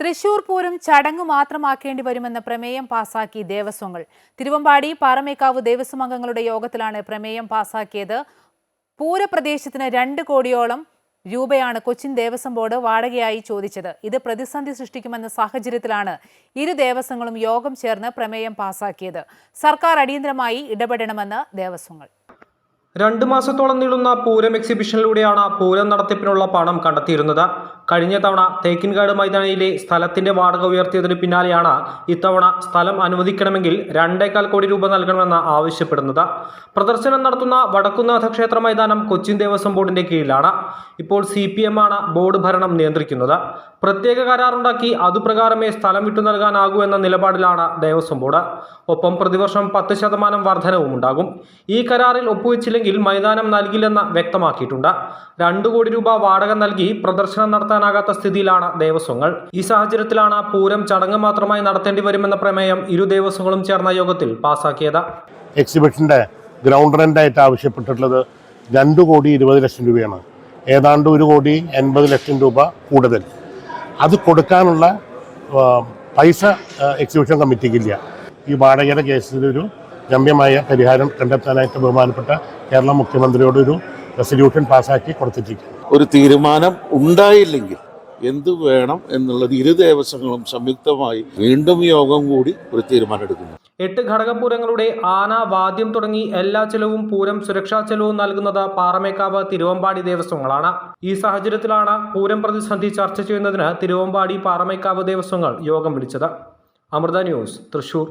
തൃശൂർ പൂരം ചടങ്ങ് മാത്രമാക്കേണ്ടി വരുമെന്ന പ്രമേയം പാസാക്കി ദേവസ്വങ്ങൾ. തിരുവമ്പാടി പാറമേക്കാവ് ദേവസ്വം അംഗങ്ങളുടെ യോഗത്തിലാണ് പ്രമേയം പാസാക്കിയത്. പൂരപ്രദേശത്തിന് 2 കോടിയോളം രൂപയാണ് കൊച്ചിൻ ദേവസ്വം ബോർഡ് വാടകയായി ചോദിച്ചത്. ഇത് പ്രതിസന്ധി സൃഷ്ടിക്കുമെന്ന സാഹചര്യത്തിലാണ് ഇരു ദേവസ്വങ്ങളും യോഗം ചേർന്ന് പ്രമേയം പാസാക്കിയത്. സർക്കാർ അടിയന്തരമായി ഇടപെടണമെന്ന് ദേവസ്വങ്ങൾ. 2 മാസത്തോളം നീളുന്ന പൂരം എക്സിബിഷനിലൂടെയാണ് പൂരം നടത്തിപ്പിനുള്ള പണം കണ്ടെത്തിയിരുന്നത്. കഴിഞ്ഞ തവണ തേക്കിൻകാട് മൈതാനിയിലെ സ്ഥലത്തിന്റെ വാടക ഉയർത്തിയതിന് പിന്നാലെയാണ് ഇത്തവണ സ്ഥലം അനുവദിക്കണമെങ്കിൽ 2.25 കോടി രൂപ നൽകണമെന്ന് ആവശ്യപ്പെടുന്നത്. പ്രദർശനം നടത്തുന്ന വടക്കുന്നാഥ ക്ഷേത്ര മൈതാനം കൊച്ചിൻ ദേവസ്വം ബോർഡിന്റെ കീഴിലാണ്. ഇപ്പോൾ CPM ആണ് ബോർഡ് ഭരണം നിയന്ത്രിക്കുന്നത്. പ്രത്യേക കരാറുണ്ടാക്കി അതുപ്രകാരമേ സ്ഥലം വിട്ടു നൽകാനാകൂ എന്ന നിലപാടിലാണ് ദേവസ്വം ബോർഡ്. ഒപ്പം പ്രതിവർഷം 10% വർധനവും ഉണ്ടാകും. ഈ കരാറിൽ ഒപ്പുവെച്ചില്ലെങ്കിൽ മൈതാനം നൽകില്ലെന്ന് വ്യക്തമാക്കിയിട്ടുണ്ട്. 2 കോടി രൂപ വാടക നൽകി പ്രദർശനം നടത്താനാകാത്ത സ്ഥിതിയിലാണ് ദേവസ്വങ്ങൾ. ഈ സാഹചര്യത്തിലാണ് പൂരം ചടങ്ങ് മാത്രമായി നടത്തേണ്ടി വരുമെന്ന പ്രമേയം ഇരു ദേവസ്വങ്ങളും ചേർന്ന യോഗത്തിൽ പാസാക്കിയത്. എക്സിബിഷന്റെ ഗ്രൗണ്ട് റെന്റായിട്ട് ആവശ്യപ്പെട്ടിട്ടുള്ളത് 2,20,00,000 രൂപയാണ്. ഏതാണ്ട് 1,80,00,000 രൂപ കൂടുതൽ. അത് കൊടുക്കാനുള്ള പൈസ എക്സിബിഷൻ കമ്മിറ്റിക്കില്ല. ഈ വാടകയുടെ കേസിൽ ഒരു ഗമ്യമായ പരിഹാരം കണ്ടെത്താനായിട്ട് ബഹുമാനപ്പെട്ട കേരള മുഖ്യമന്ത്രിയോട് ഒരു റെസല്യൂഷൻ പാസ്സാക്കി കൊടുത്തിരിക്കും. ഒരു തീരുമാനം ഉണ്ടായില്ലെങ്കിൽ എന്തു വേണം എന്നുള്ളത് ഇരു ദേവസ്വങ്ങളും സംയുക്തമായി വീണ്ടും യോഗം കൂടി ഒരു തീരുമാനം എടുക്കുന്നു. 8 ഘടകപൂരങ്ങളുടെ ആന, വാദ്യം തുടങ്ങി എല്ലാ ചെലവും പൂരം സുരക്ഷാ ചെലവും നൽകുന്നത് പാറമേക്കാവ്, തിരുവമ്പാടി ദേവസ്വങ്ങളാണ്. ഈ സാഹചര്യത്തിലാണ് പൂരം പ്രതിസന്ധി ചർച്ച ചെയ്യുന്നതിന് തിരുവമ്പാടി, പാറമേക്കാവ് ദേവസ്വങ്ങൾ യോഗം വിളിച്ചത്. അമൃത ന്യൂസ്, തൃശൂർ.